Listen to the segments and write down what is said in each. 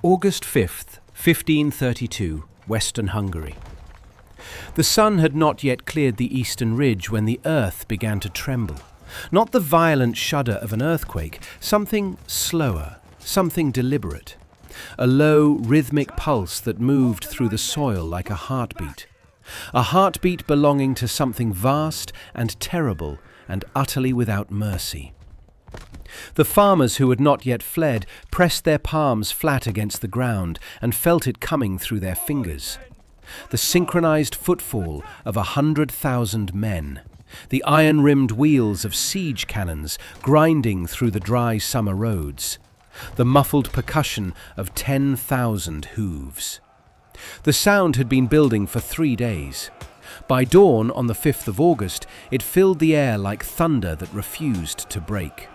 August 5th, 1532, Western Hungary. The sun had not yet cleared the eastern ridge when the earth began to tremble. Not the violent shudder of an earthquake, something slower, something deliberate. A low, rhythmic pulse that moved through the soil like a heartbeat. A heartbeat belonging to something vast and terrible and utterly without mercy. The farmers who had not yet fled pressed their palms flat against the ground and felt it coming through their fingers. The synchronized footfall of 100,000 men. The iron-rimmed wheels of siege cannons grinding through the dry summer roads. The muffled percussion of 10,000 hooves. The sound had been building for 3 days. By dawn on the 5th of August, it filled the air like thunder that refused to break.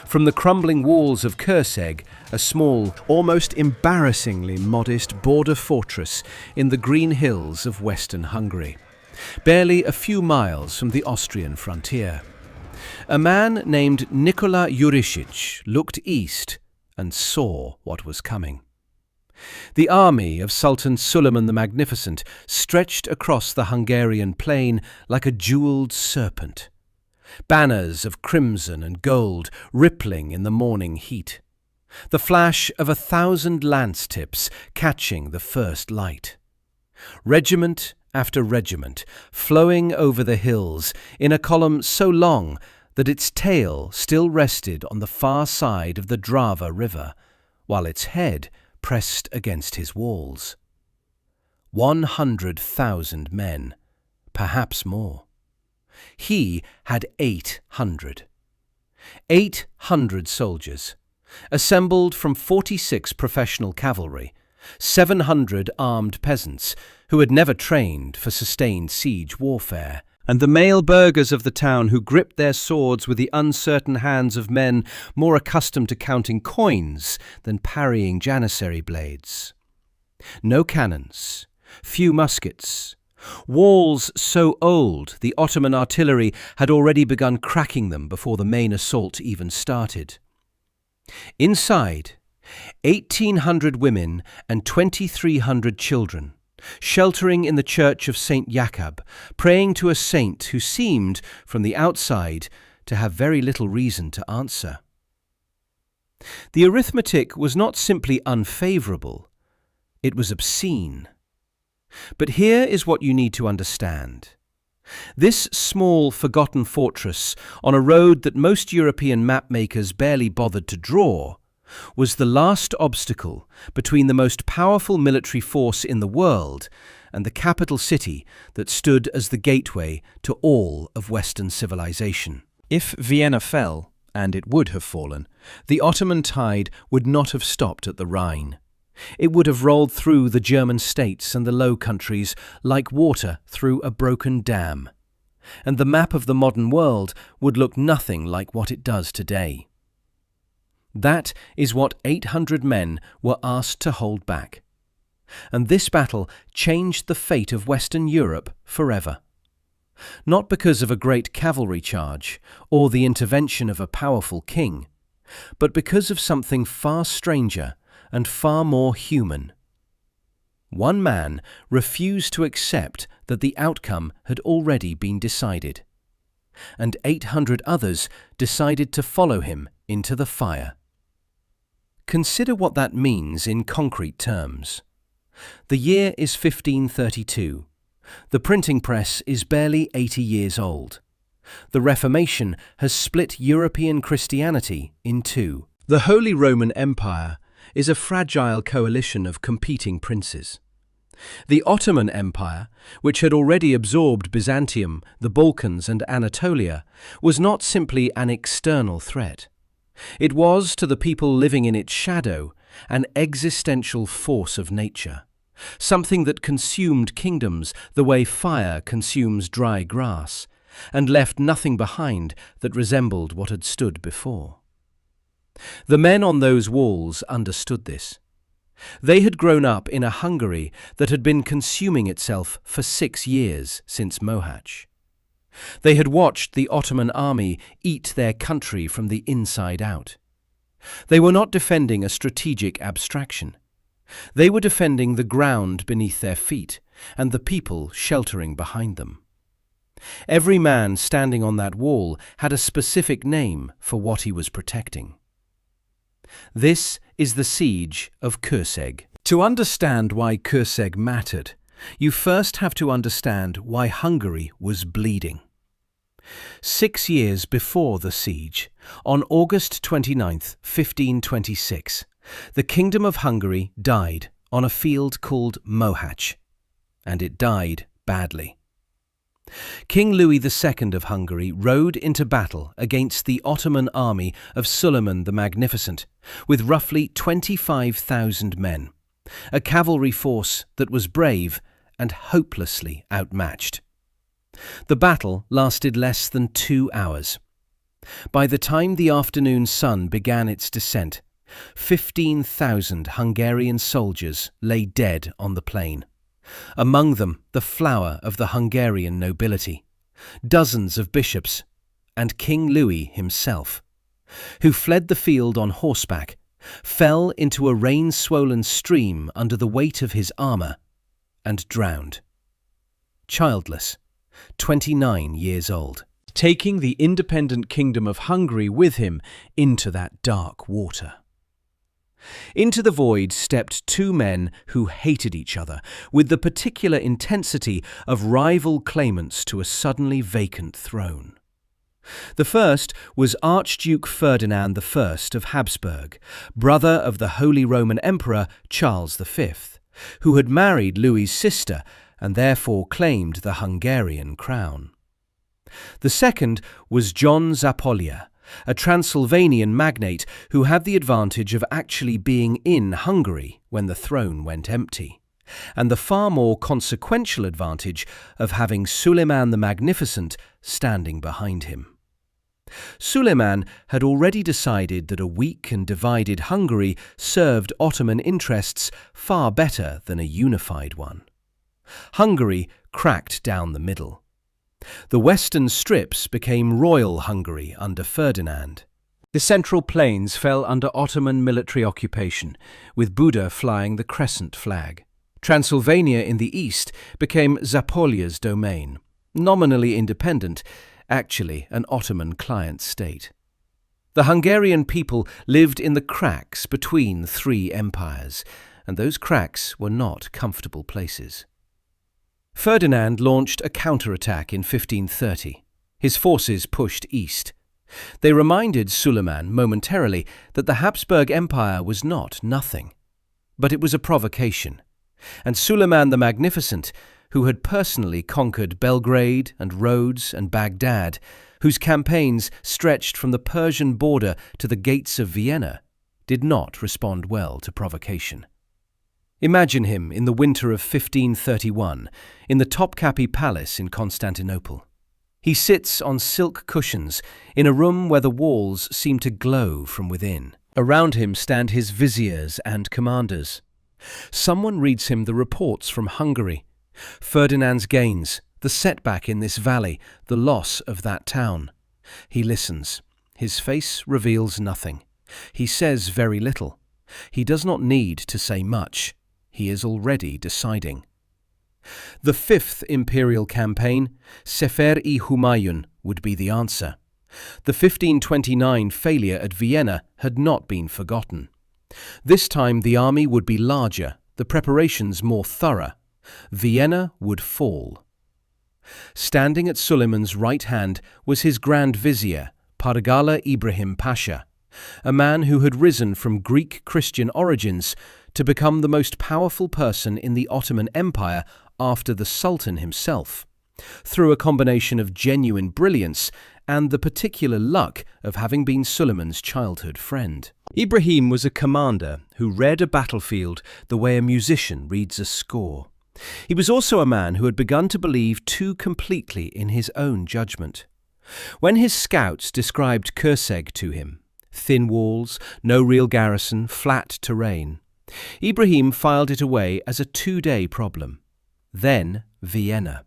From the crumbling walls of Kőszeg, a small, almost embarrassingly modest border fortress in the green hills of Western Hungary, barely a few miles from the Austrian frontier. A man named Nikola Jurišić looked east and saw what was coming. The army of Sultan Suleiman the Magnificent stretched across the Hungarian plain like a jewelled serpent. Banners of crimson and gold rippling in the morning heat. The flash of 1,000 lance tips catching the first light. Regiment after regiment flowing over the hills in a column so long that its tail still rested on the far side of the Drava River, while its head pressed against his walls. 100,000 men, perhaps more. He had 800. 800 soldiers, assembled from 46 professional cavalry, 700 armed peasants who had never trained for sustained siege warfare, and the male burghers of the town who gripped their swords with the uncertain hands of men more accustomed to counting coins than parrying janissary blades. No cannons, few muskets. Walls so old the Ottoman artillery had already begun cracking them before the main assault even started. Inside, 1,800 women and 2,300 children, sheltering in the church of St. Jakob, praying to a saint who seemed, from the outside, to have very little reason to answer. The arithmetic was not simply unfavourable, it was obscene. But here is what you need to understand. This small, forgotten fortress on a road that most European mapmakers barely bothered to draw was the last obstacle between the most powerful military force in the world and the capital city that stood as the gateway to all of Western civilization. If Vienna fell, and it would have fallen, the Ottoman tide would not have stopped at the Rhine. It would have rolled through the German states and the Low Countries like water through a broken dam, and the map of the modern world would look nothing like what it does today. That is what 800 men were asked to hold back. And this battle changed the fate of Western Europe forever. Not because of a great cavalry charge or the intervention of a powerful king, but because of something far stranger and far more human. One man refused to accept that the outcome had already been decided, and 800 others decided to follow him into the fire. Consider what that means in concrete terms. The year is 1532. The printing press is barely 80 years old. The Reformation has split European Christianity in two. The Holy Roman Empire is a fragile coalition of competing princes. The Ottoman Empire, which had already absorbed Byzantium, the Balkans and Anatolia, was not simply an external threat. It was, to the people living in its shadow, an existential force of nature, something that consumed kingdoms the way fire consumes dry grass, and left nothing behind that resembled what had stood before. The men on those walls understood this. They had grown up in a Hungary that had been consuming itself for 6 years since Mohács. They had watched the Ottoman army eat their country from the inside out. They were not defending a strategic abstraction. They were defending the ground beneath their feet and the people sheltering behind them. Every man standing on that wall had a specific name for what he was protecting. This is the Siege of Kőszeg. To understand why Kőszeg mattered, you first have to understand why Hungary was bleeding. 6 years before the siege, on August 29, 1526, the Kingdom of Hungary died on a field called Mohács, and it died badly. King Louis II of Hungary rode into battle against the Ottoman army of Suleiman the Magnificent with roughly 25,000 men, a cavalry force that was brave and hopelessly outmatched. The battle lasted less than 2 hours. By the time the afternoon sun began its descent, 15,000 Hungarian soldiers lay dead on the plain. Among them, the flower of the Hungarian nobility, dozens of bishops, and King Louis himself, who fled the field on horseback, fell into a rain-swollen stream under the weight of his armour, and drowned. Childless, 29 years old, taking the independent Kingdom of Hungary with him into that dark water. Into the void stepped 2 men who hated each other with the particular intensity of rival claimants to a suddenly vacant throne. The first was Archduke Ferdinand I of Habsburg, brother of the Holy Roman Emperor Charles V, who had married Louis's sister and therefore claimed the Hungarian crown. The second was John Zápolya, a Transylvanian magnate who had the advantage of actually being in Hungary when the throne went empty, and the far more consequential advantage of having Suleiman the Magnificent standing behind him. Suleiman had already decided that a weak and divided Hungary served Ottoman interests far better than a unified one. Hungary cracked down the middle. The western strips became Royal Hungary under Ferdinand. The Central Plains fell under Ottoman military occupation, with Buda flying the crescent flag. Transylvania in the east became Zápolya's domain, nominally independent, actually an Ottoman client state. The Hungarian people lived in the cracks between 3 empires, and those cracks were not comfortable places. Ferdinand launched a counterattack in 1530. His forces pushed east. They reminded Suleiman momentarily that the Habsburg Empire was not nothing. But it was a provocation, and Suleiman the Magnificent, who had personally conquered Belgrade and Rhodes and Baghdad, whose campaigns stretched from the Persian border to the gates of Vienna, did not respond well to provocation. Imagine him in the winter of 1531, in the Topkapi Palace in Constantinople. He sits on silk cushions in a room where the walls seem to glow from within. Around him stand his viziers and commanders. Someone reads him the reports from Hungary, Ferdinand's gains, the setback in this valley, the loss of that town. He listens. His face reveals nothing. He says very little. He does not need to say much. He is already deciding. The 5th Imperial campaign, Sefer-i Humayun, would be the answer. The 1529 failure at Vienna had not been forgotten. This time the army would be larger, the preparations more thorough. Vienna would fall. Standing at Suleiman's right hand was his Grand Vizier, Pargala Ibrahim Pasha, a man who had risen from Greek Christian origins to become the most powerful person in the Ottoman Empire after the Sultan himself, through a combination of genuine brilliance and the particular luck of having been Suleiman's childhood friend. Ibrahim was a commander who read a battlefield the way a musician reads a score. He was also a man who had begun to believe too completely in his own judgment. When his scouts described Kőszeg to him, thin walls, no real garrison, flat terrain, Ibrahim filed it away as a 2-day problem. Then Vienna.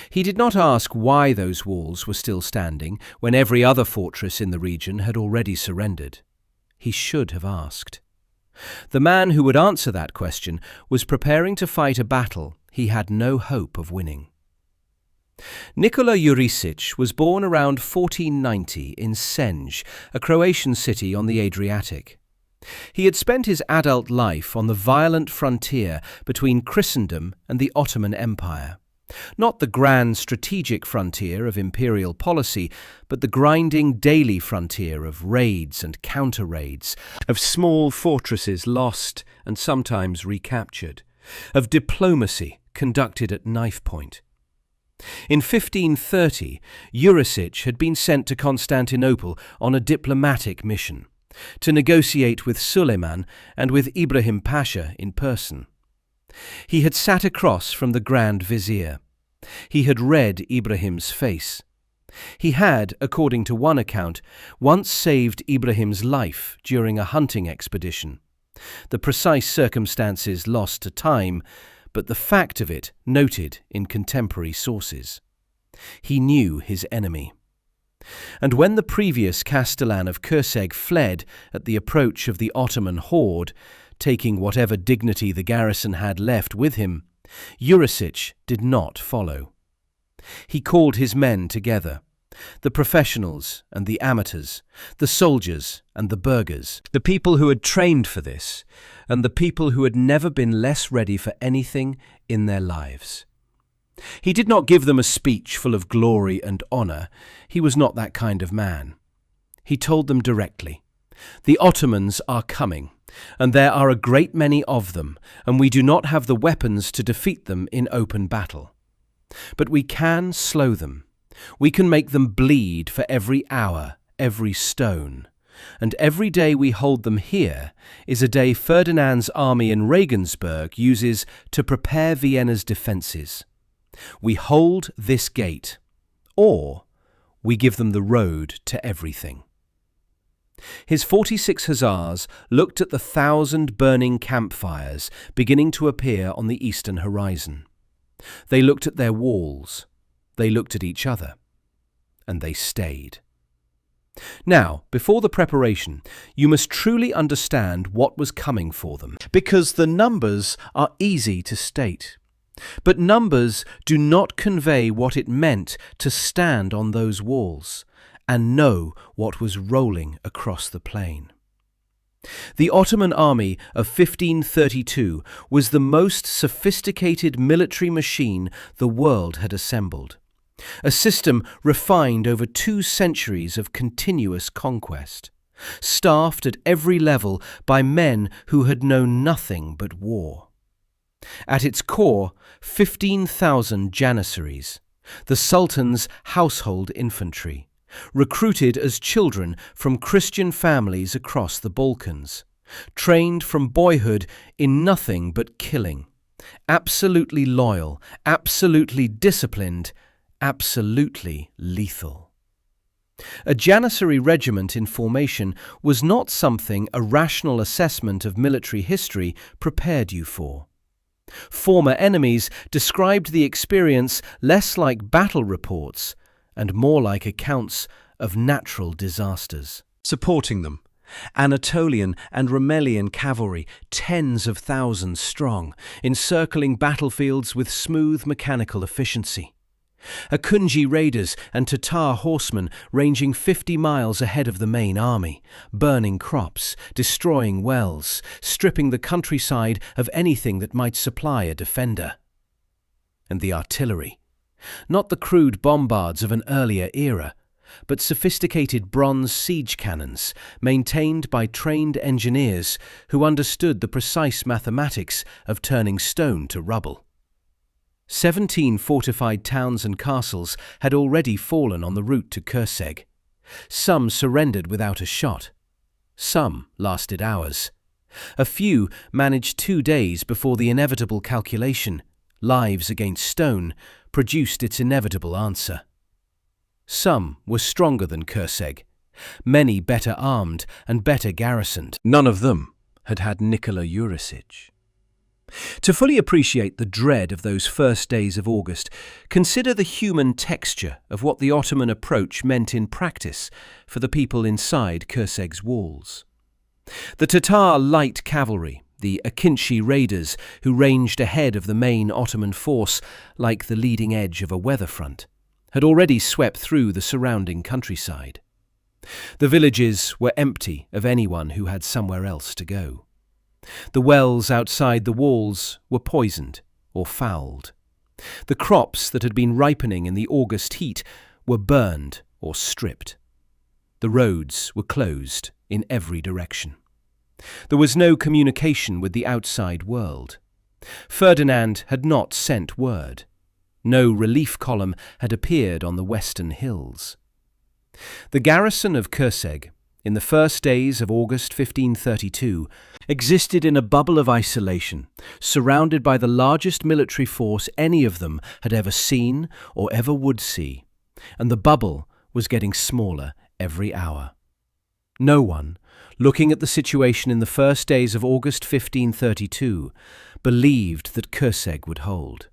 He did not ask why those walls were still standing when every other fortress in the region had already surrendered. he should have asked. The man who would answer that question was preparing to fight a battle he had no hope of winning. Nikola Jurišić was born around 1490 in Senj, a Croatian city on the Adriatic. He had spent his adult life on the violent frontier between Christendom and the Ottoman Empire. Not the grand strategic frontier of imperial policy, but the grinding daily frontier of raids and counter-raids, of small fortresses lost and sometimes recaptured, of diplomacy conducted at knife point. In 1530, Jurišić had been sent to Constantinople on a diplomatic mission, to negotiate with Suleiman and with Ibrahim Pasha in person. He had sat across from the Grand Vizier. He had read Ibrahim's face. He had, according to one account, once saved Ibrahim's life during a hunting expedition. The precise circumstances lost to time, but the fact of it noted in contemporary sources. He knew his enemy. And when the previous Castellan of Kőszeg fled at the approach of the Ottoman horde, taking whatever dignity the garrison had left with him, Jurišić did not follow. He called his men together, the professionals and the amateurs, the soldiers and the burghers, the people who had trained for this, and the people who had never been less ready for anything in their lives. He did not give them a speech full of glory and honour. He was not that kind of man. He told them directly, "The Ottomans are coming, and there are a great many of them, and we do not have the weapons to defeat them in open battle. But we can slow them. We can make them bleed for every hour, every stone. And every day we hold them here is a day Ferdinand's army in Regensburg uses to prepare Vienna's defences. We hold this gate, or we give them the road to everything." His 46 hussars looked at the 1,000 burning campfires beginning to appear on the eastern horizon. They looked at their walls, they looked at each other, and they stayed. Now, before the preparation, you must truly understand what was coming for them, because the numbers are easy to state. But numbers do not convey what it meant to stand on those walls and know what was rolling across the plain. The Ottoman army of 1532 was the most sophisticated military machine the world had assembled, a system refined over 2 centuries of continuous conquest, staffed at every level by men who had known nothing but war. At its core, 15,000 janissaries, the Sultan's household infantry, recruited as children from Christian families across the Balkans, trained from boyhood in nothing but killing, absolutely loyal, absolutely disciplined, absolutely lethal. A janissary regiment in formation was not something a rational assessment of military history prepared you for. Former enemies described the experience less like battle reports and more like accounts of natural disasters. Supporting them, Anatolian and Rumelian cavalry, tens of thousands strong, encircling battlefields with smooth mechanical efficiency. Akunji raiders and Tatar horsemen ranging 50 miles ahead of the main army, burning crops, destroying wells, stripping the countryside of anything that might supply a defender. And the artillery, not the crude bombards of an earlier era, but sophisticated bronze siege cannons maintained by trained engineers who understood the precise mathematics of turning stone to rubble. 17 fortified towns and castles had already fallen on the route to Kőszeg. Some surrendered without a shot. Some lasted hours. A few managed 2 days before the inevitable calculation, lives against stone, produced its inevitable answer. Some were stronger than Kőszeg, many better armed and better garrisoned. None of them had had Nikola Jurišić. To fully appreciate the dread of those first days of August, consider the human texture of what the Ottoman approach meant in practice for the people inside Kőszeg's walls. The Tatar light cavalry, the Akinci raiders who ranged ahead of the main Ottoman force like the leading edge of a weather front, had already swept through the surrounding countryside. The villages were empty of anyone who had somewhere else to go. The wells outside the walls were poisoned or fouled. The crops that had been ripening in the August heat were burned or stripped. The roads were closed in every direction. There was no communication with the outside world. Ferdinand had not sent word. No relief column had appeared on the western hills. The garrison of Kőszeg, in the first days of August 1532, existed in a bubble of isolation, surrounded by the largest military force any of them had ever seen or ever would see, and the bubble was getting smaller every hour. No one, looking at the situation in the first days of August 1532, believed that Kőszeg would hold.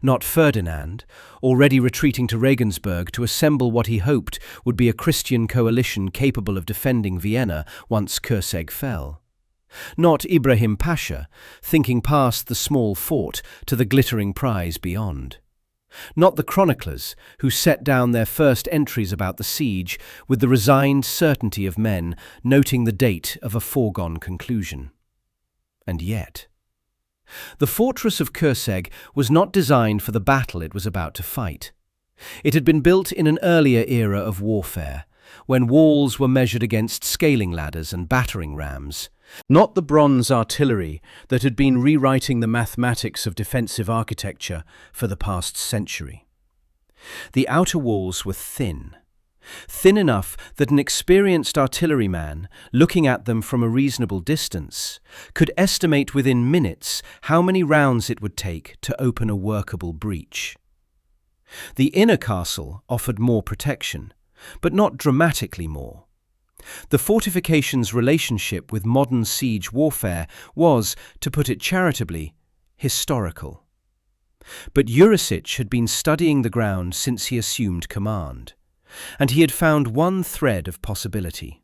Not Ferdinand, already retreating to Regensburg to assemble what he hoped would be a Christian coalition capable of defending Vienna once Kőszeg fell. Not Ibrahim Pasha, thinking past the small fort to the glittering prize beyond. Not the chroniclers who set down their first entries about the siege with the resigned certainty of men noting the date of a foregone conclusion. And yet, the fortress of Kőszeg was not designed for the battle it was about to fight. It had been built in an earlier era of warfare, when walls were measured against scaling ladders and battering rams, not the bronze artillery that had been rewriting the mathematics of defensive architecture for the past century. The outer walls were thin enough that an experienced artilleryman, looking at them from a reasonable distance, could estimate within minutes how many rounds it would take to open a workable breach. The inner castle offered more protection, but not dramatically more. The fortification's relationship with modern siege warfare was, to put it charitably, historical. But Jurišić had been studying the ground since he assumed command, and he had found one thread of possibility.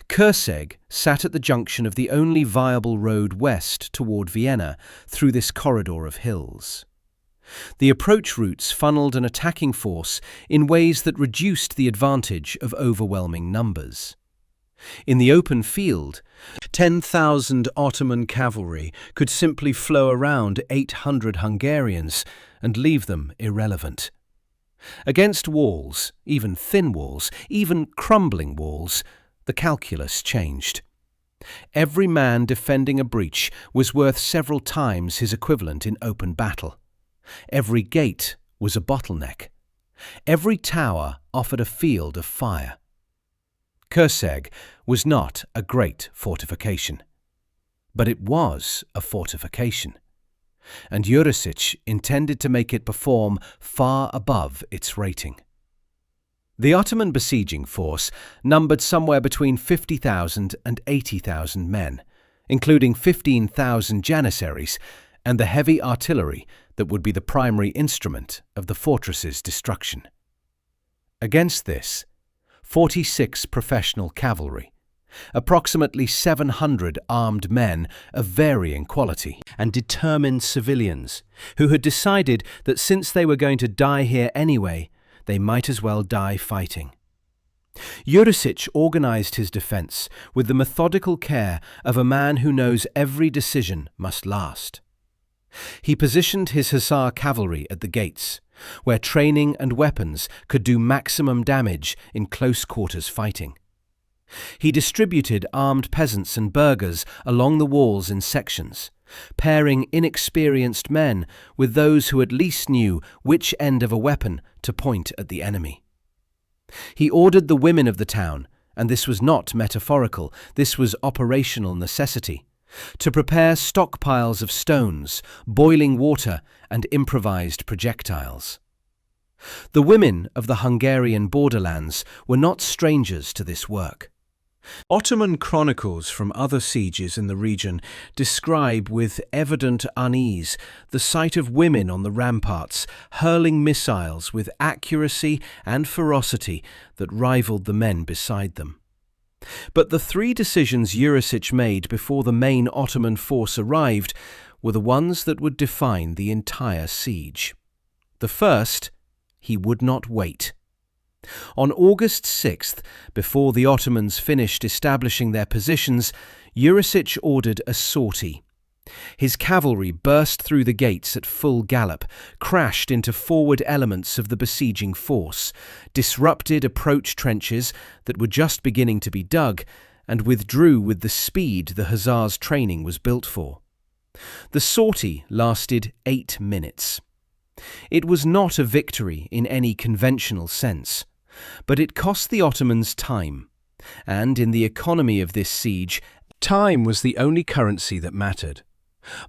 Kőszeg sat at the junction of the only viable road west toward Vienna through this corridor of hills. The approach routes funneled an attacking force in ways that reduced the advantage of overwhelming numbers. In the open field, 10,000 Ottoman cavalry could simply flow around 800 Hungarians and leave them irrelevant. Against walls, even thin walls, even crumbling walls, the calculus changed. Every man defending a breach was worth several times his equivalent in open battle. Every gate was a bottleneck. Every tower offered a field of fire. Kőszeg was not a great fortification, but it was a fortification, and Jurišić intended to make it perform far above its rating. The Ottoman besieging force numbered somewhere between 50,000 and 80,000 men, including 15,000 janissaries and the heavy artillery that would be the primary instrument of the fortress's destruction. Against this, 46 professional cavalry, approximately 700 armed men of varying quality, and determined civilians who had decided that since they were going to die here anyway, they might as well die fighting. Jurišić organized his defense with the methodical care of a man who knows every decision must last. He positioned his hussar cavalry at the gates, where training and weapons could do maximum damage in close quarters fighting. He distributed armed peasants and burghers along the walls in sections, pairing inexperienced men with those who at least knew which end of a weapon to point at the enemy. He ordered the women of the town, and this was not metaphorical, this was operational necessity, to prepare stockpiles of stones, boiling water, and improvised projectiles. The women of the Hungarian borderlands were not strangers to this work. Ottoman chronicles from other sieges in the region describe with evident unease the sight of women on the ramparts hurling missiles with accuracy and ferocity that rivaled the men beside them. But the three decisions Jurišić made before the main Ottoman force arrived were the ones that would define the entire siege. The first, he would not wait. On August 6th, before the Ottomans finished establishing their positions, Jurišić ordered a sortie. His cavalry burst through the gates at full gallop, crashed into forward elements of the besieging force, disrupted approach trenches that were just beginning to be dug, and withdrew with the speed the Hussars' training was built for. The sortie lasted 8 minutes. It was not a victory in any conventional sense, but it cost the Ottomans time, and in the economy of this siege, time was the only currency that mattered.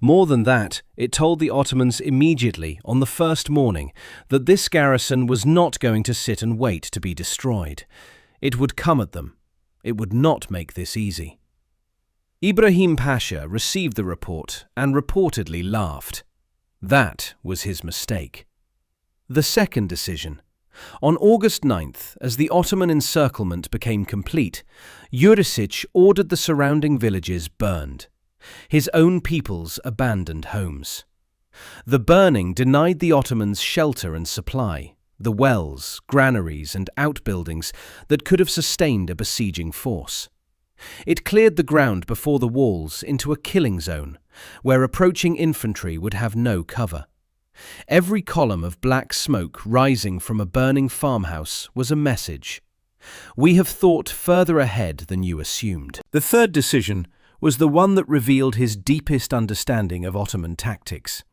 More than that, it told the Ottomans immediately on the first morning that this garrison was not going to sit and wait to be destroyed. It would come at them. It would not make this easy. Ibrahim Pasha received the report and reportedly laughed. That was his mistake. The second decision. On August 9th, as the Ottoman encirclement became complete, Jurišić ordered the surrounding villages burned. His own peoples abandoned homes. The burning denied the Ottomans shelter and supply, the wells, granaries and outbuildings that could have sustained a besieging force. It cleared the ground before the walls into a killing zone, where approaching infantry would have no cover. Every column of black smoke rising from a burning farmhouse was a message. We have thought further ahead than you assumed. The third decision was the one that revealed his deepest understanding of Ottoman tactics.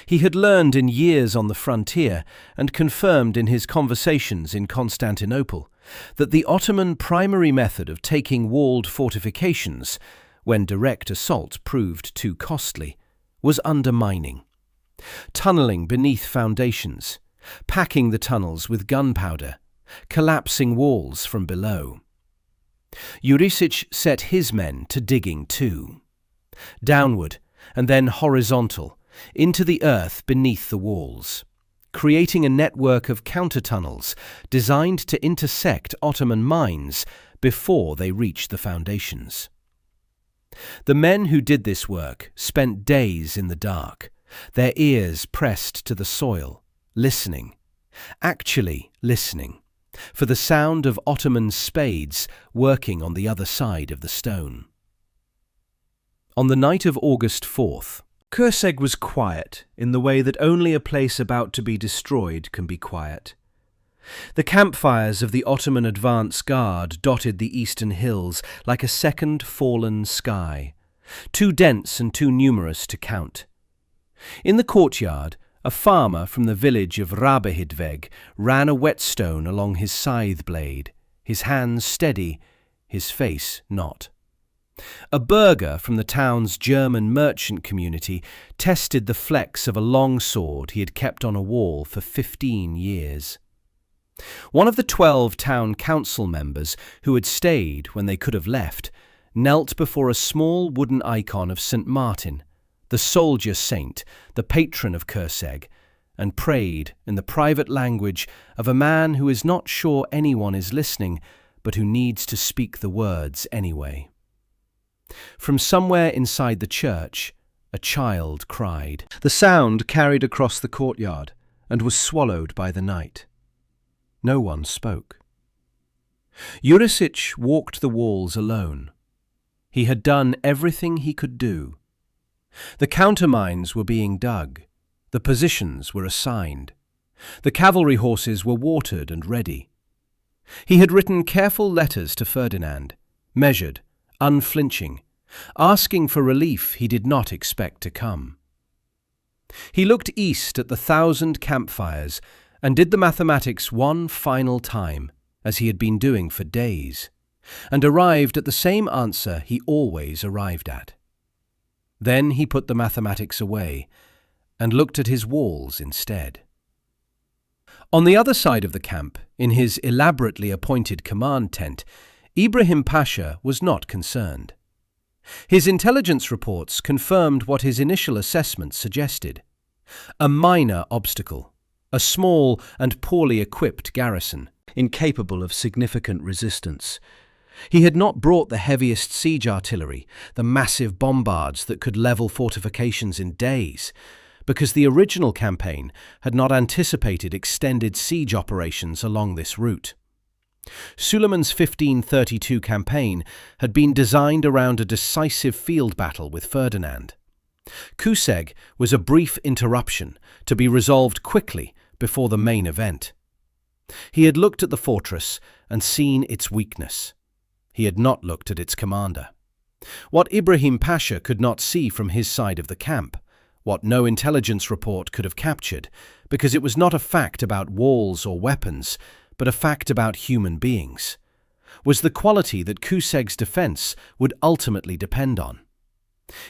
He had learned in years on the frontier and confirmed in his conversations in Constantinople that the Ottoman primary method of taking walled fortifications, when direct assault proved too costly, was undermining. Tunnelling beneath foundations, packing the tunnels with gunpowder, collapsing walls from below. Jurišić set his men to digging too. Downward and then horizontal, into the earth beneath the walls, creating a network of counter-tunnels designed to intersect Ottoman mines before they reached the foundations. The men who did this work spent days in the dark, their ears pressed to the soil, listening, actually listening, for the sound of Ottoman spades working on the other side of the stone. On the night of August 4th, Kőszeg was quiet in the way that only a place about to be destroyed can be quiet. The campfires of the Ottoman advance guard dotted the eastern hills like a second fallen sky, too dense and too numerous to count. In the courtyard, a farmer from the village of Rabehidveg ran a whetstone along his scythe blade, his hands steady, his face not. A burgher from the town's German merchant community tested the flex of a long sword he had kept on a wall for 15 years. One of the 12 town council members who had stayed when they could have left knelt before a small wooden icon of St. Martin, the soldier saint, the patron of Kőszeg, and prayed in the private language of a man who is not sure anyone is listening, but who needs to speak the words anyway. From somewhere inside the church, a child cried. The sound carried across the courtyard and was swallowed by the night. No one spoke. Jurišić walked the walls alone. He had done everything he could do. The countermines were being dug. The positions were assigned. The cavalry horses were watered and ready. He had written careful letters to Ferdinand, measured, unflinching, asking for relief he did not expect to come. He looked east at the 1,000 campfires and did the mathematics one final time, as he had been doing for days, and arrived at the same answer he always arrived at. Then he put the mathematics away and looked at his walls instead. On the other side of the camp, in his elaborately appointed command tent, Ibrahim Pasha was not concerned. His intelligence reports confirmed what his initial assessment suggested: a minor obstacle, a small and poorly equipped garrison, incapable of significant resistance. He had not brought the heaviest siege artillery, the massive bombards that could level fortifications in days, because the original campaign had not anticipated extended siege operations along this route. Suleiman's 1532 campaign had been designed around a decisive field battle with Ferdinand. Kőszeg was a brief interruption to be resolved quickly before the main event. He had looked at the fortress and seen its weakness. He had not looked at its commander. What Ibrahim Pasha could not see from his side of the camp, what no intelligence report could have captured, because it was not a fact about walls or weapons, but a fact about human beings, was the quality that Kőszeg's defense would ultimately depend on.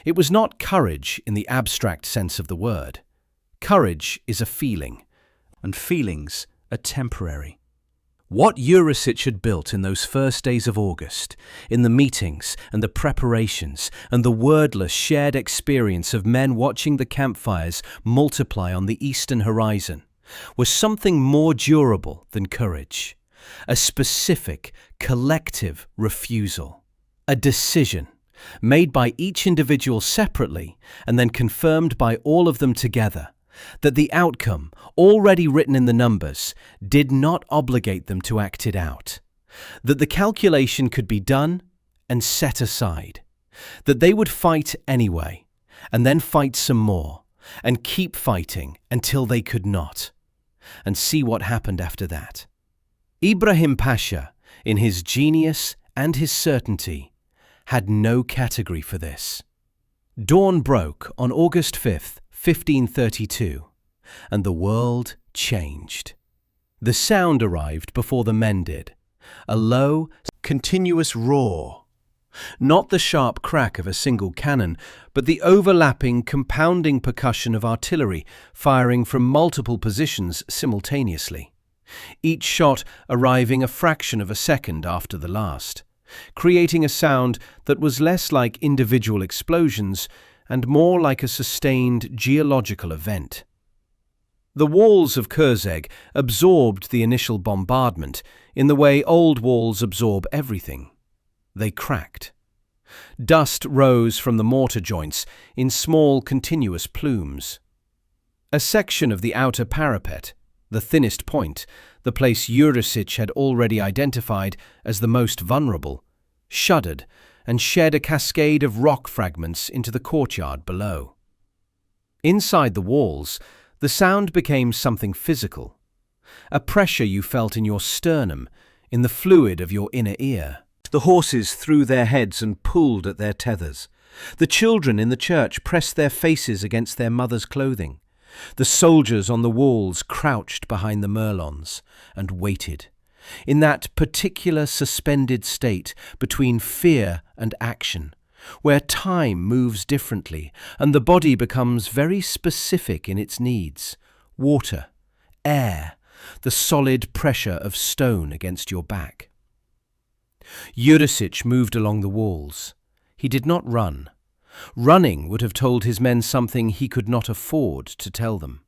It was not courage in the abstract sense of the word. Courage is a feeling, and feelings are temporary. What Jurišić had built in those first days of August, in the meetings and the preparations and the wordless shared experience of men watching the campfires multiply on the eastern horizon, was something more durable than courage, a specific, collective refusal, a decision made by each individual separately and then confirmed by all of them together, that the outcome, already written in the numbers, did not obligate them to act it out, that the calculation could be done and set aside, that they would fight anyway, and then fight some more, and keep fighting until they could not, and see what happened after that. Ibrahim Pasha, in his genius and his certainty, had no category for this. Dawn broke on August 5th, 1532, and the world changed. The sound arrived before the men did, a low, continuous roar. Not the sharp crack of a single cannon, but the overlapping, compounding percussion of artillery firing from multiple positions simultaneously, each shot arriving a fraction of a second after the last, creating a sound that was less like individual explosions and more like a sustained geological event. The walls of Kőszeg absorbed the initial bombardment in the way old walls absorb everything. They cracked. Dust rose from the mortar joints in small, continuous plumes. A section of the outer parapet, the thinnest point, the place Jurišić had already identified as the most vulnerable, shuddered and shed a cascade of rock fragments into the courtyard below. Inside the walls, the sound became something physical, a pressure you felt in your sternum, in the fluid of your inner ear. The horses threw their heads and pulled at their tethers. The children in the church pressed their faces against their mother's clothing. The soldiers on the walls crouched behind the merlons and waited, in that particular suspended state between fear and action, where time moves differently and the body becomes very specific in its needs: water, air, the solid pressure of stone against your back. Jurišić moved along the walls. He did not run. Running would have told his men something he could not afford to tell them.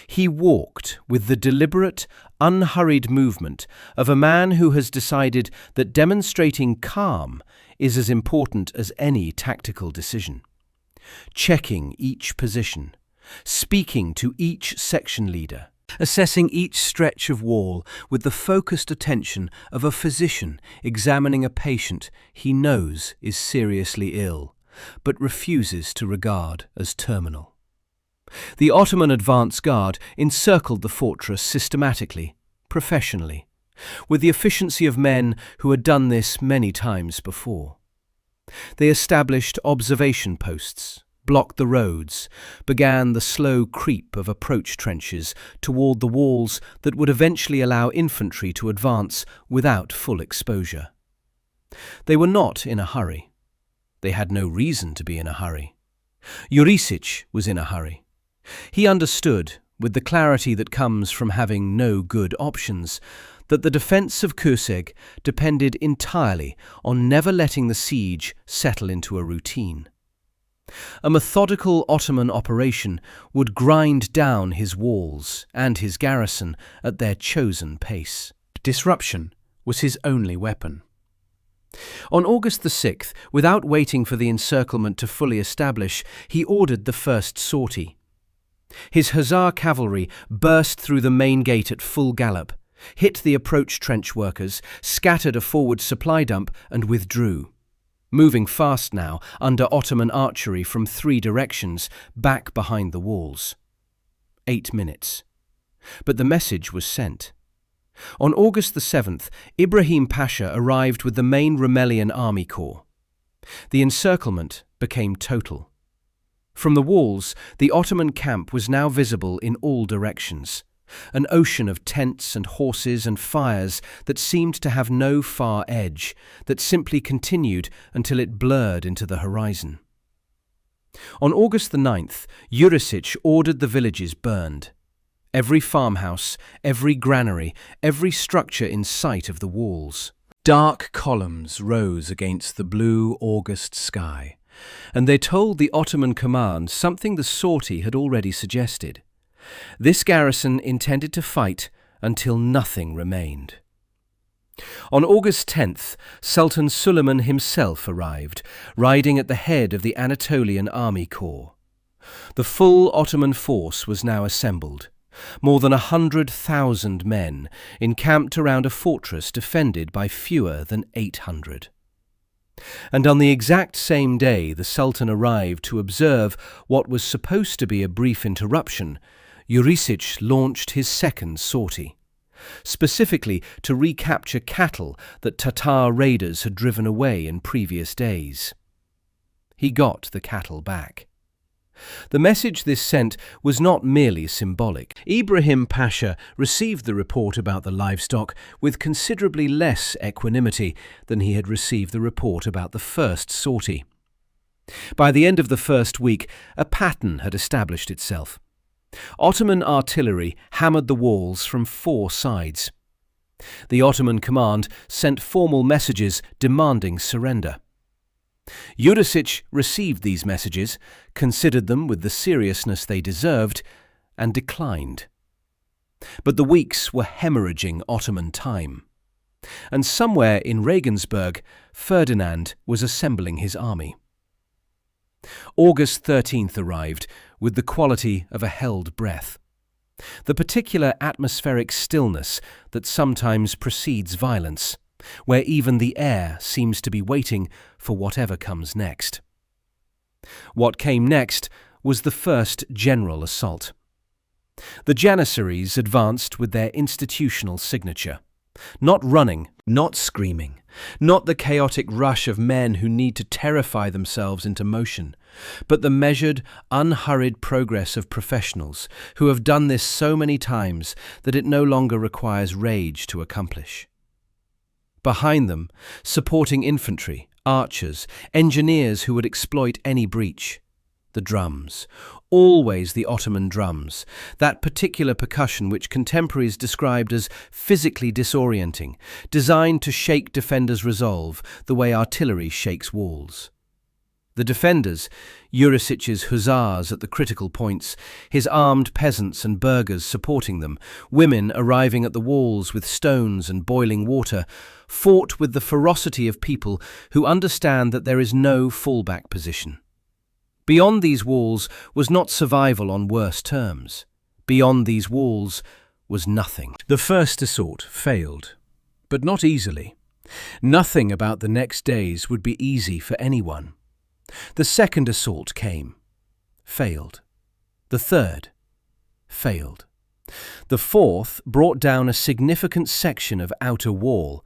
He walked with the deliberate, unhurried movement of a man who has decided that demonstrating calm is as important as any tactical decision. Checking each position, speaking to each section leader, assessing each stretch of wall with the focused attention of a physician examining a patient he knows is seriously ill, but refuses to regard as terminal. The Ottoman advance guard encircled the fortress systematically, professionally, with the efficiency of men who had done this many times before. They established observation posts, blocked the roads, began the slow creep of approach trenches toward the walls that would eventually allow infantry to advance without full exposure. They were not in a hurry. They had no reason to be in a hurry. Jurišić was in a hurry. He understood, with the clarity that comes from having no good options, that the defence of Kőszeg depended entirely on never letting the siege settle into a routine. A methodical Ottoman operation would grind down his walls and his garrison at their chosen pace. Disruption was his only weapon. On August the 6th, without waiting for the encirclement to fully establish, he ordered the first sortie. His Hussar cavalry burst through the main gate at full gallop, hit the approach trench workers, scattered a forward supply dump and withdrew, moving fast now under Ottoman archery from 3 directions back behind the walls. 8 minutes. But the message was sent. On August the 7th, Ibrahim Pasha arrived with the main Rumelian army corps. The encirclement became total. From the walls, the Ottoman camp was now visible in all directions, an ocean of tents and horses and fires that seemed to have no far edge, that simply continued until it blurred into the horizon. On August the 9th, Jurišić ordered the villages burned. Every farmhouse, every granary, every structure in sight of the walls. Dark columns rose against the blue August sky, and they told the Ottoman command something the sortie had already suggested. This garrison intended to fight until nothing remained. On August 10th, Sultan Suleiman himself arrived, riding at the head of the Anatolian army corps. The full Ottoman force was now assembled. More than 100,000 men encamped around a fortress defended by fewer than 800. And on the exact same day the Sultan arrived to observe what was supposed to be a brief interruption, Jurišić launched his second sortie, specifically to recapture cattle that Tatar raiders had driven away in previous days. He got the cattle back. The message this sent was not merely symbolic. Ibrahim Pasha received the report about the livestock with considerably less equanimity than he had received the report about the first sortie. By the end of the first week, a pattern had established itself. Ottoman artillery hammered the walls from 4 sides. The Ottoman command sent formal messages demanding surrender. Jurišić received these messages, considered them with the seriousness they deserved, and declined. But the weeks were hemorrhaging Ottoman time, and somewhere in Regensburg, Ferdinand was assembling his army. August 13th arrived with the quality of a held breath, the particular atmospheric stillness that sometimes precedes violence, where even the air seems to be waiting for whatever comes next. What came next was the first general assault. The Janissaries advanced with their institutional signature, not running, not screaming, not the chaotic rush of men who need to terrify themselves into motion, but the measured, unhurried progress of professionals who have done this so many times that it no longer requires rage to accomplish. Behind them, supporting infantry, archers, engineers who would exploit any breach. The drums, always the Ottoman drums, that particular percussion which contemporaries described as physically disorienting, designed to shake defenders' resolve the way artillery shakes walls. The defenders, Jurišić's hussars at the critical points, his armed peasants and burghers supporting them, women arriving at the walls with stones and boiling water, fought with the ferocity of people who understand that there is no fallback position. Beyond these walls was not survival on worse terms. Beyond these walls was nothing. The first assault failed, but not easily. Nothing about the next days would be easy for anyone. The second assault came, failed. The third, failed. The fourth brought down a significant section of outer wall,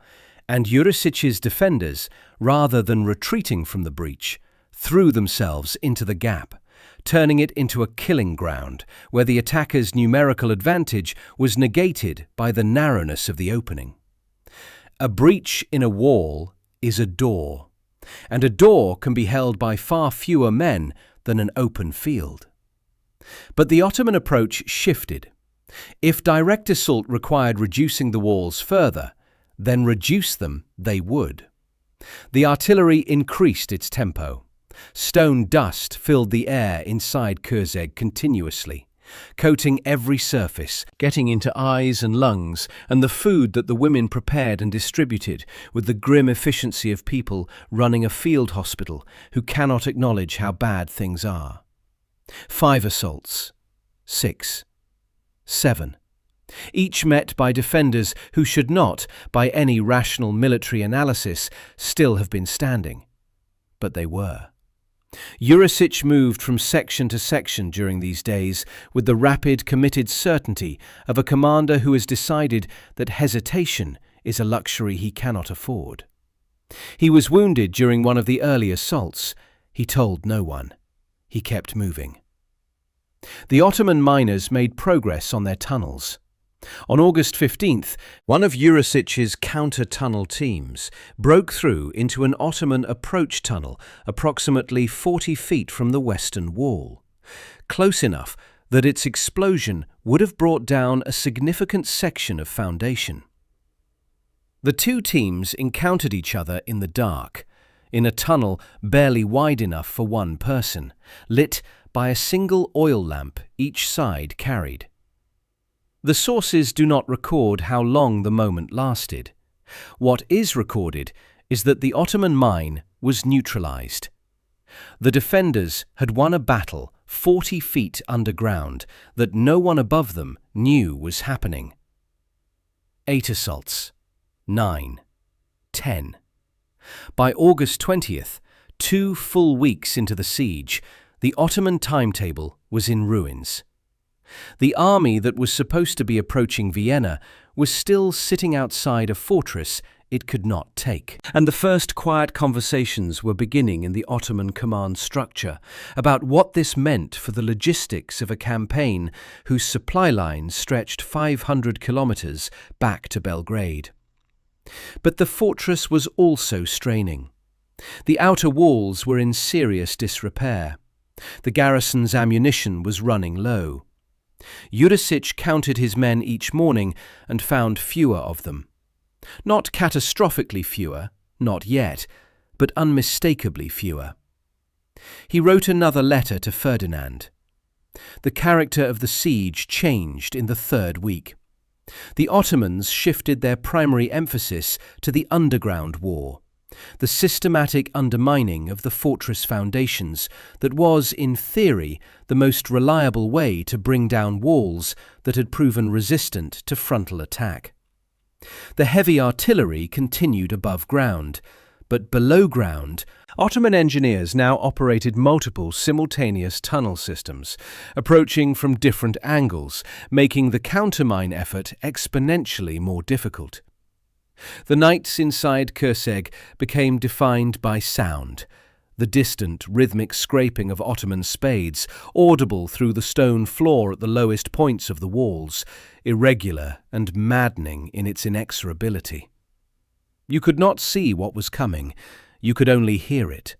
and Jurišić's defenders, rather than retreating from the breach, threw themselves into the gap, turning it into a killing ground where the attacker's numerical advantage was negated by the narrowness of the opening. A breach in a wall is a door, and a door can be held by far fewer men than an open field. But the Ottoman approach shifted. If direct assault required reducing the walls further, then reduce them they would. The artillery increased its tempo. Stone dust filled the air inside Kőszeg continuously, coating every surface, getting into eyes and lungs, and the food that the women prepared and distributed with the grim efficiency of people running a field hospital who cannot acknowledge how bad things are. 5 assaults. 6. 7. Each met by defenders who should not, by any rational military analysis, still have been standing. But they were. Jurišić moved from section to section during these days with the rapid, committed certainty of a commander who has decided that hesitation is a luxury he cannot afford. He was wounded during one of the early assaults. He told no one. He kept moving. The Ottoman miners made progress on their tunnels. On August 15th, one of Jurišić's counter-tunnel teams broke through into an Ottoman approach tunnel approximately 40 feet from the western wall, close enough that its explosion would have brought down a significant section of foundation. The two teams encountered each other in the dark, in a tunnel barely wide enough for one person, lit by a single oil lamp each side carried. The sources do not record how long the moment lasted. What is recorded is that the Ottoman mine was neutralized. The defenders had won a battle 40 feet underground that no one above them knew was happening. 8 assaults. 9. 10. By August 20th, 2 full weeks into the siege, the Ottoman timetable was in ruins. The army that was supposed to be approaching Vienna was still sitting outside a fortress it could not take. And the first quiet conversations were beginning in the Ottoman command structure about what this meant for the logistics of a campaign whose supply lines stretched 500 kilometers back to Belgrade. But the fortress was also straining. The outer walls were in serious disrepair. The garrison's ammunition was running low. Jurišić counted his men each morning and found fewer of them. Not catastrophically fewer, not yet, but unmistakably fewer. He wrote another letter to Ferdinand. The character of the siege changed in the 3rd week. The Ottomans shifted their primary emphasis to the underground war, the systematic undermining of the fortress foundations that was, in theory, the most reliable way to bring down walls that had proven resistant to frontal attack. The heavy artillery continued above ground, but below ground, Ottoman engineers now operated multiple simultaneous tunnel systems, approaching from different angles, making the countermine effort exponentially more difficult. The nights inside Kőszeg became defined by sound, the distant, rhythmic scraping of Ottoman spades, audible through the stone floor at the lowest points of the walls, irregular and maddening in its inexorability. You could not see what was coming, you could only hear it.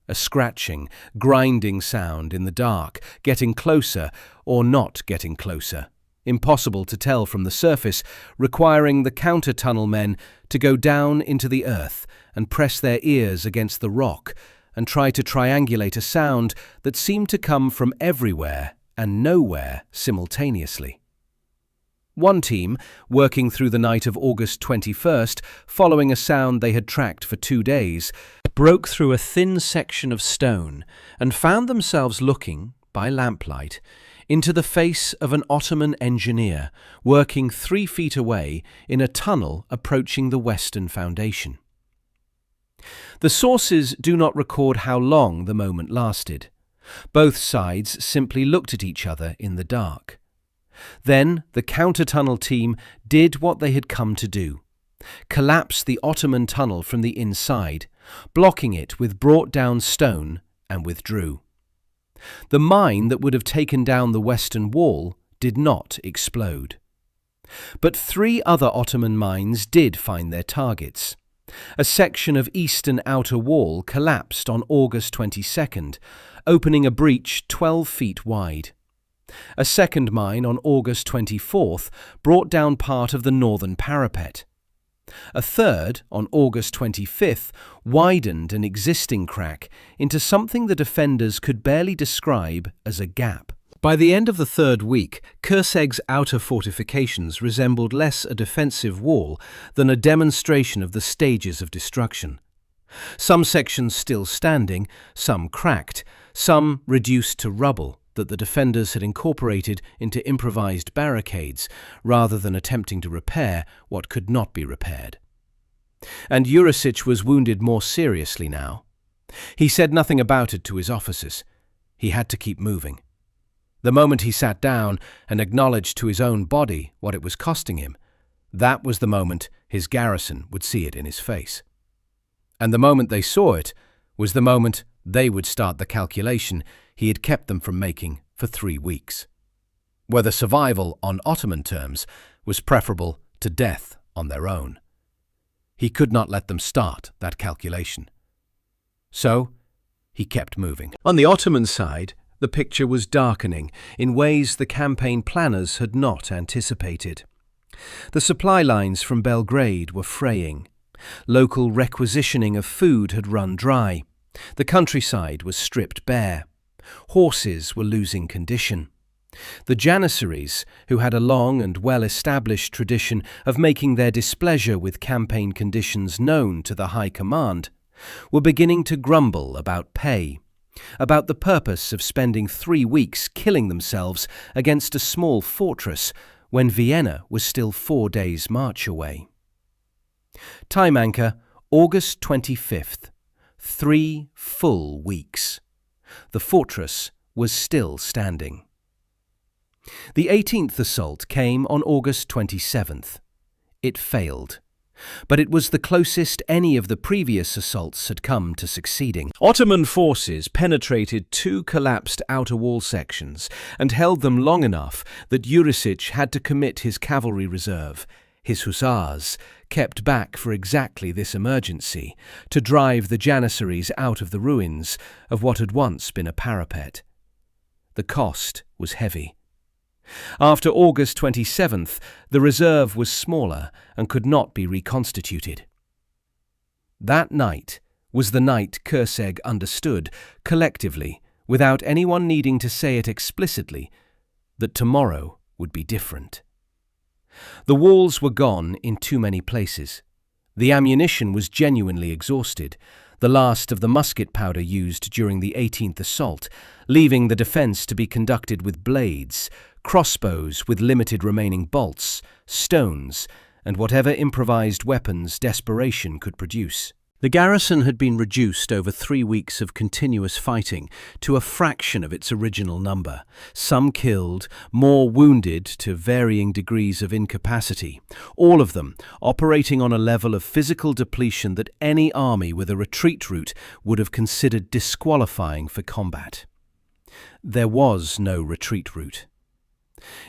A scratching, grinding sound in the dark, getting closer or not getting closer. Impossible to tell from the surface, requiring the counter-tunnel men to go down into the earth and press their ears against the rock and try to triangulate a sound that seemed to come from everywhere and nowhere simultaneously. One team, working through the night of August 21st, following a sound they had tracked for 2 days, broke through a thin section of stone and found themselves looking, by lamplight, into the face of an Ottoman engineer working 3 feet away in a tunnel approaching the western foundation. The sources do not record how long the moment lasted. Both sides simply looked at each other in the dark. Then the counter-tunnel team did what they had come to do: collapse the Ottoman tunnel from the inside, blocking it with brought-down stone, and withdrew. The mine that would have taken down the western wall did not explode. But 3 other Ottoman mines did find their targets. A section of eastern outer wall collapsed on August 22nd, opening a breach 12 feet wide. A second mine on August 24th brought down part of the northern parapet. A third, on August 25th, widened an existing crack into something the defenders could barely describe as a gap. By the end of the third week, Kőszeg's outer fortifications resembled less a defensive wall than a demonstration of the stages of destruction. Some sections still standing, some cracked, some reduced to rubble that the defenders had incorporated into improvised barricades rather than attempting to repair what could not be repaired. And Jurišić was wounded more seriously now. He said nothing about it to his officers. He had to keep moving. The moment he sat down and acknowledged to his own body what it was costing him, that was the moment his garrison would see it in his face. And the moment they saw it was the moment they would start the calculation he had kept them from making for 3 weeks. Whether survival on Ottoman terms was preferable to death on their own. He could not let them start that calculation. So, he kept moving. On the Ottoman side, the picture was darkening in ways the campaign planners had not anticipated. The supply lines from Belgrade were fraying. Local requisitioning of food had run dry. The countryside was stripped bare. Horses were losing condition. The Janissaries, who had a long and well-established tradition of making their displeasure with campaign conditions known to the High Command, were beginning to grumble about pay, about the purpose of spending 3 weeks killing themselves against a small fortress when Vienna was still 4 days' march away. Time anchor, August 25th. 3 full weeks. The fortress was still standing. The 18th assault came on August 27th. It failed, but it was the closest any of the previous assaults had come to succeeding. Ottoman forces penetrated 2 collapsed outer wall sections and held them long enough that Jurišić had to commit his cavalry reserve, his hussars, kept back for exactly this emergency, to drive the Janissaries out of the ruins of what had once been a parapet. The cost was heavy. After August 27th, the reserve was smaller and could not be reconstituted. That night was the night Kőszeg understood, collectively, without anyone needing to say it explicitly, that tomorrow would be different. The walls were gone in too many places. The ammunition was genuinely exhausted, the last of the musket powder used during the 18th assault, leaving the defence to be conducted with blades, crossbows with limited remaining bolts, stones, and whatever improvised weapons Desperation could produce. The garrison had been reduced over 3 weeks of continuous fighting to a fraction of its original number, some killed, more wounded to varying degrees of incapacity, all of them operating on a level of physical depletion that any army with a retreat route would have considered disqualifying for combat. There was no retreat route.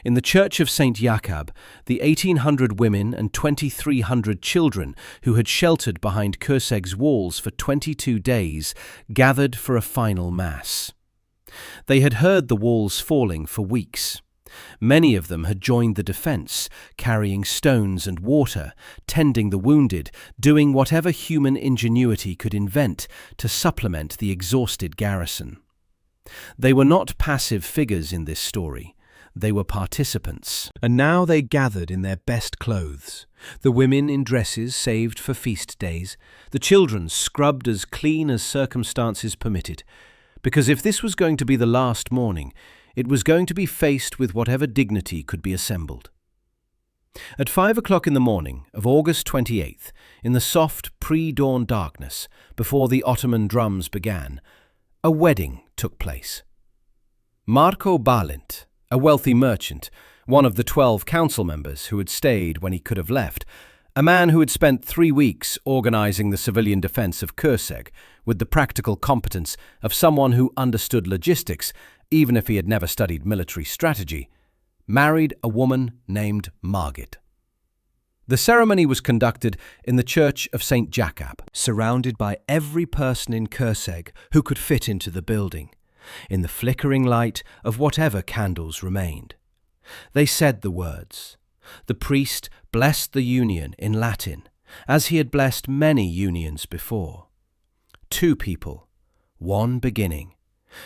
In the Church of St. Jakub, the 1,800 women and 2,300 children who had sheltered behind Kőszeg's walls for 22 days gathered for a final mass. They had heard the walls falling for weeks. Many of them had joined the defence, carrying stones and water, tending the wounded, doing whatever human ingenuity could invent to supplement the exhausted garrison. They were not passive figures in this story. They were participants, and now they gathered in their best clothes, the women in dresses saved for feast days, the children scrubbed as clean as circumstances permitted, because if this was going to be the last morning, it was going to be faced with whatever dignity could be assembled. At 5 o'clock in the morning of August 28th, in the soft pre-dawn darkness, before the Ottoman drums began, a wedding took place. Marko Balint, a wealthy merchant, one of the 12 council members who had stayed when he could have left, a man who had spent 3 weeks organizing the civilian defense of Kőszeg with the practical competence of someone who understood logistics, even if he had never studied military strategy, married a woman named Margit. The ceremony was conducted in the Church of St. Jakub, surrounded by every person in Kőszeg who could fit into the building, in the flickering light of whatever candles remained. They said the words. The priest blessed the union in Latin, as he had blessed many unions before. 2 people, 1 beginning,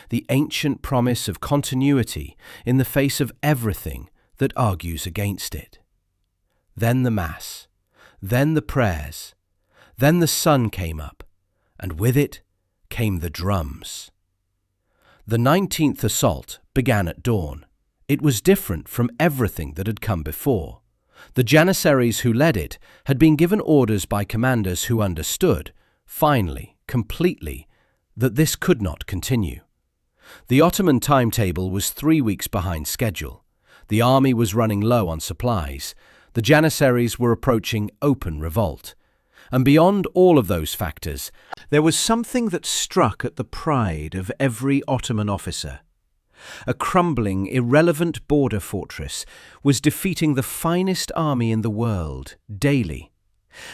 the ancient promise of continuity in the face of everything that argues against it. Then the Mass, then the prayers, then the sun came up, and with it came the drums. The 19th assault began at dawn. It was different from everything that had come before. The Janissaries who led it had been given orders by commanders who understood, finally, completely, that this could not continue. The Ottoman timetable was 3 weeks behind schedule. The army was running low on supplies. The Janissaries were approaching open revolt. And beyond all of those factors, there was something that struck at the pride of every Ottoman officer. A crumbling, irrelevant border fortress was defeating the finest army in the world daily,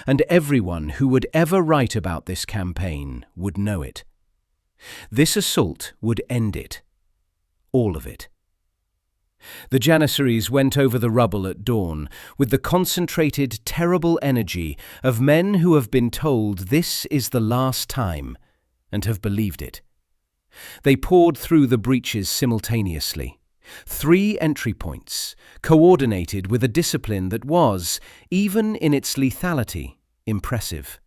and everyone who would ever write about this campaign would know it. This assault would end it. All of it. The Janissaries went over the rubble at dawn with the concentrated, terrible energy of men who have been told this is the last time and have believed it. They poured through the breaches simultaneously. 3 entry points, coordinated with a discipline that was, even in its lethality, impressive.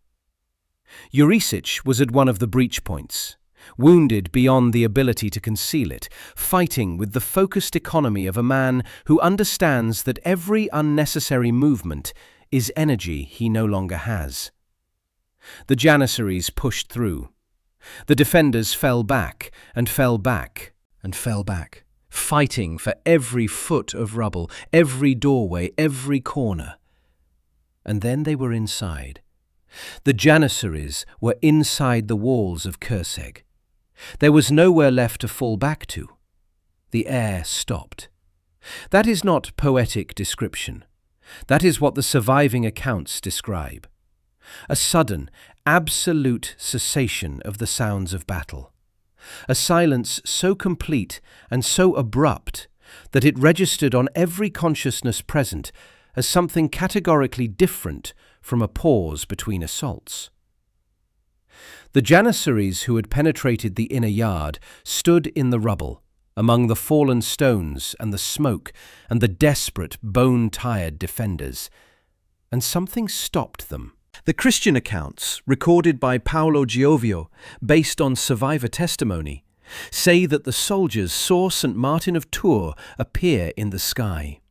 Jurišić was at one of the breach points, wounded beyond the ability to conceal it, fighting with the focused economy of a man who understands that every unnecessary movement is energy he no longer has. The Janissaries pushed through. The defenders fell back and fell back and fell back, fighting for every foot of rubble, every doorway, every corner. And then they were inside. The Janissaries were inside the walls of Kőszeg. There was nowhere left to fall back to. The air stopped. That is not poetic description. That is what the surviving accounts describe. A sudden, absolute cessation of the sounds of battle. A silence so complete and so abrupt that it registered on every consciousness present as something categorically different from a pause between assaults. The Janissaries who had penetrated the inner yard stood in the rubble, among the fallen stones and the smoke and the desperate, bone-tired defenders, and something stopped them. The Christian accounts, recorded by Paolo Giovio, based on survivor testimony, say that the soldiers saw St. Martin of Tours appear in the sky.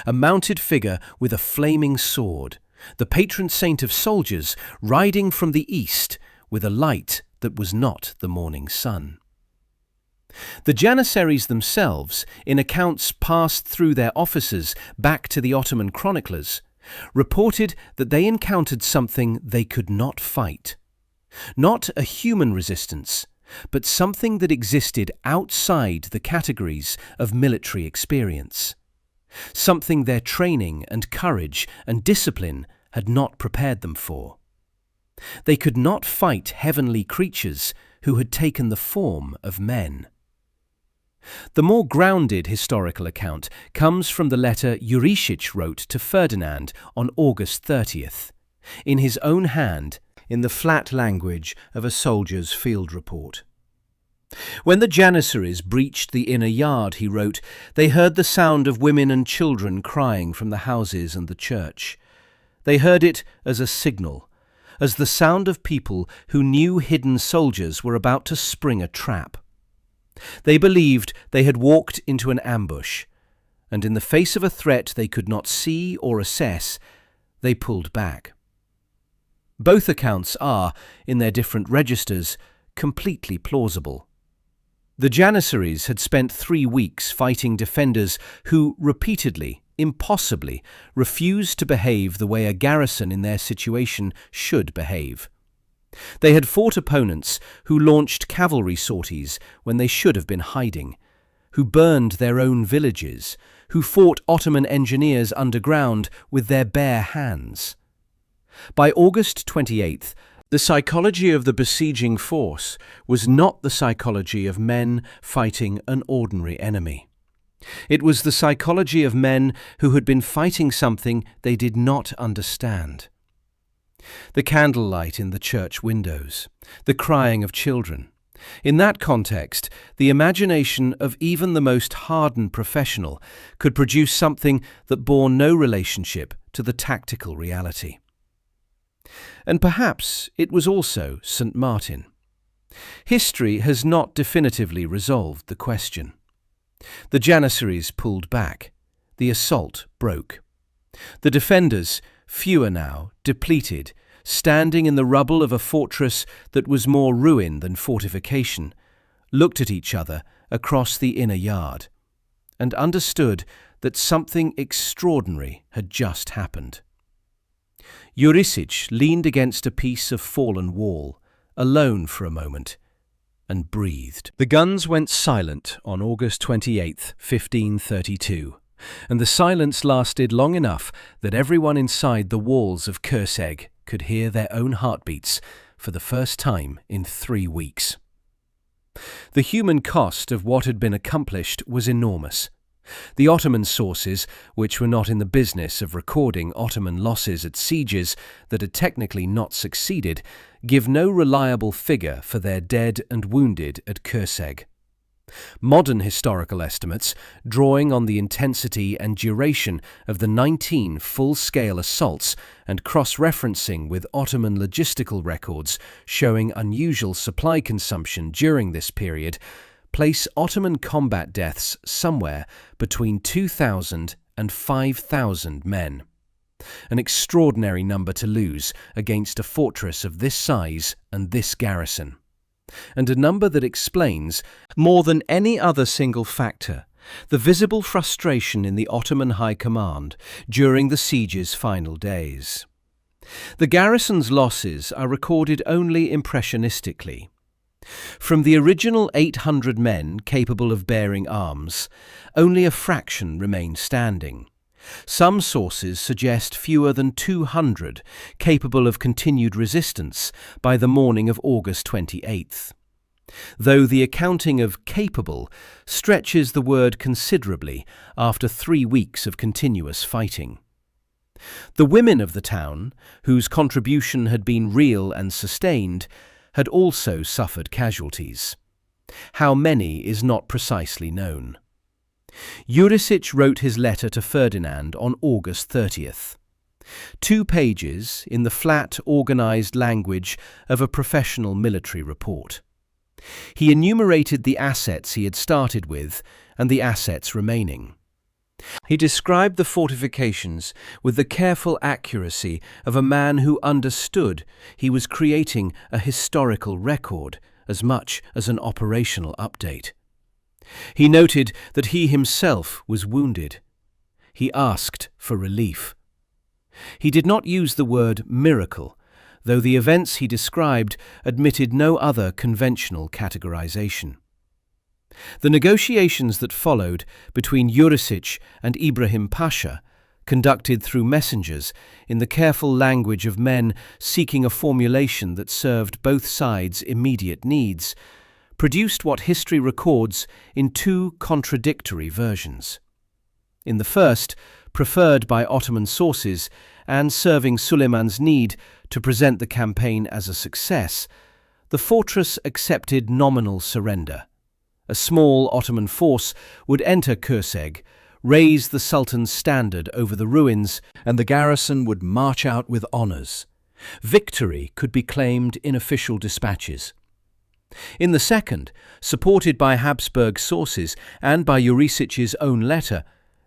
A mounted figure with a flaming sword, the patron saint of soldiers, riding from the east with a light that was not the morning sun. The Janissaries themselves, in accounts passed through their officers back to the Ottoman chroniclers, reported that they encountered something they could not fight. Not a human resistance, but something that existed outside the categories of military experience. Something their training and courage and discipline had not prepared them for. They could not fight heavenly creatures who had taken the form of men. The more grounded historical account comes from the letter Jurišić wrote to Ferdinand on August 30th, in his own hand, in the flat language of a soldier's field report. When the Janissaries breached the inner yard, he wrote, they heard the sound of women and children crying from the houses and the church. They heard it as a signal, as the sound of people who knew hidden soldiers were about to spring a trap. They believed they had walked into an ambush, and in the face of a threat they could not see or assess, they pulled back. Both accounts are, in their different registers, completely plausible. The Janissaries had spent 3 weeks fighting defenders who repeatedly, impossibly, refused to behave the way a garrison in their situation should behave. They had fought opponents who launched cavalry sorties when they should have been hiding, who burned their own villages, who fought Ottoman engineers underground with their bare hands. By August 28th, the psychology of the besieging force was not the psychology of men fighting an ordinary enemy. It was the psychology of men who had been fighting something they did not understand. The candlelight in the church windows, the crying of children, In that context, the imagination of even the most hardened professional could produce something that bore no relationship to the tactical reality. And perhaps it was also St. Martin. History has not definitively resolved the question. The Janissaries pulled back. The assault broke. The defenders, fewer now, depleted, standing in the rubble of a fortress that was more ruin than fortification, looked at each other across the inner yard and understood that something extraordinary had just happened. Jurišić leaned against a piece of fallen wall, alone for a moment, and breathed. The guns went silent on August 28, 1532, and the silence lasted long enough that everyone inside the walls of Kőszeg could hear their own heartbeats for the first time in 3 weeks. The human cost of what had been accomplished was enormous. The Ottoman sources, which were not in the business of recording Ottoman losses at sieges that had technically not succeeded, give no reliable figure for their dead and wounded at Kőszeg. Modern historical estimates, drawing on the intensity and duration of the 19 full-scale assaults and cross-referencing with Ottoman logistical records showing unusual supply consumption during this period, place Ottoman combat deaths somewhere between 2,000 and 5,000 men. An extraordinary number to lose against a fortress of this size and this garrison. And a number that explains, more than any other single factor, the visible frustration in the Ottoman High Command during the siege's final days. The garrison's losses are recorded only impressionistically. From the original 800 men capable of bearing arms, only a fraction remain standing. Some sources suggest fewer than 200 capable of continued resistance by the morning of August 28th. Though the accounting of capable stretches the word considerably after 3 weeks of continuous fighting. The women of the town, whose contribution had been real and sustained, had also suffered casualties. How many is not precisely known. Jurišić wrote his letter to Ferdinand on August 30th. 2 pages in the flat, organised language of a professional military report. He enumerated the assets he had started with and the assets remaining. He described the fortifications with the careful accuracy of a man who understood he was creating a historical record as much as an operational update. He noted that he himself was wounded. He asked for relief. He did not use the word miracle, though the events he described admitted no other conventional categorization. The negotiations that followed between Jurišić and Ibrahim Pasha, conducted through messengers in the careful language of men seeking a formulation that served both sides' immediate needs, produced what history records in 2 contradictory versions. In the first, preferred by Ottoman sources and serving Suleiman's need to present the campaign as a success, the fortress accepted nominal surrender. A small Ottoman force would enter Kőszeg, raise the Sultan's standard over the ruins, and the garrison would march out with honours. Victory could be claimed in official dispatches. In the second, supported by Habsburg sources and by Jurišić's own letter,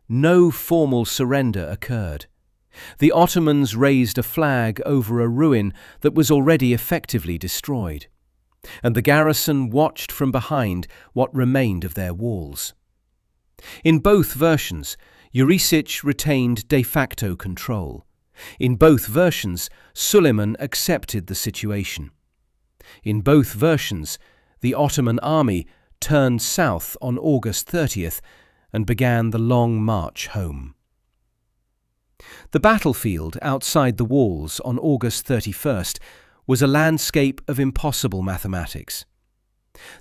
no formal surrender occurred. The Ottomans raised a flag over a ruin that was already effectively destroyed, and the garrison watched from behind what remained of their walls. In both versions, Jurišić retained de facto control. In both versions, Suleiman accepted the situation. In both versions, the Ottoman army turned south on August 30th and began the long march home. The battlefield outside the walls on August 31st was a landscape of impossible mathematics.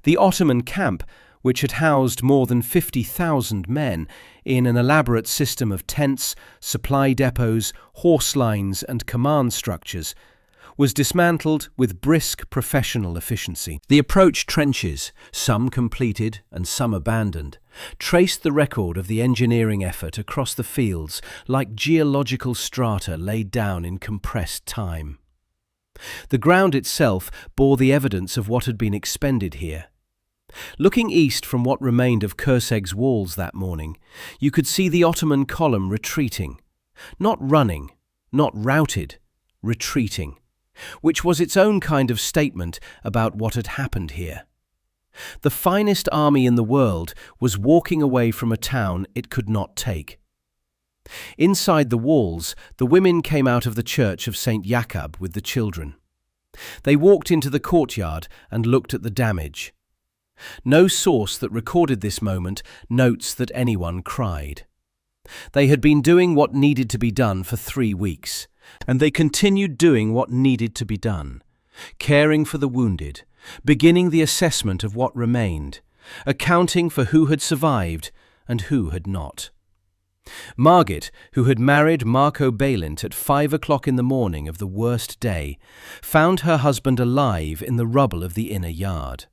The Ottoman camp, which had housed more than 50,000 men in an elaborate system of tents, supply depots, horse lines and command structures, was dismantled with brisk professional efficiency. The approach trenches, some completed and some abandoned, traced the record of the engineering effort across the fields like geological strata laid down in compressed time. The ground itself bore the evidence of what had been expended here. Looking east from what remained of Kőszeg's walls that morning, you could see the Ottoman column retreating. Not running, not routed, retreating, which was its own kind of statement about what had happened here. The finest army in the world was walking away from a town it could not take. Inside the walls, the women came out of the church of St. Jakob with the children. They walked into the courtyard and looked at the damage. No source that recorded this moment notes that anyone cried. They had been doing what needed to be done for 3 weeks, and they continued doing what needed to be done, caring for the wounded, beginning the assessment of what remained, accounting for who had survived and who had not. Margit, who had married Marco Balint at 5 o'clock in the morning of the worst day, found her husband alive in the rubble of the inner yard.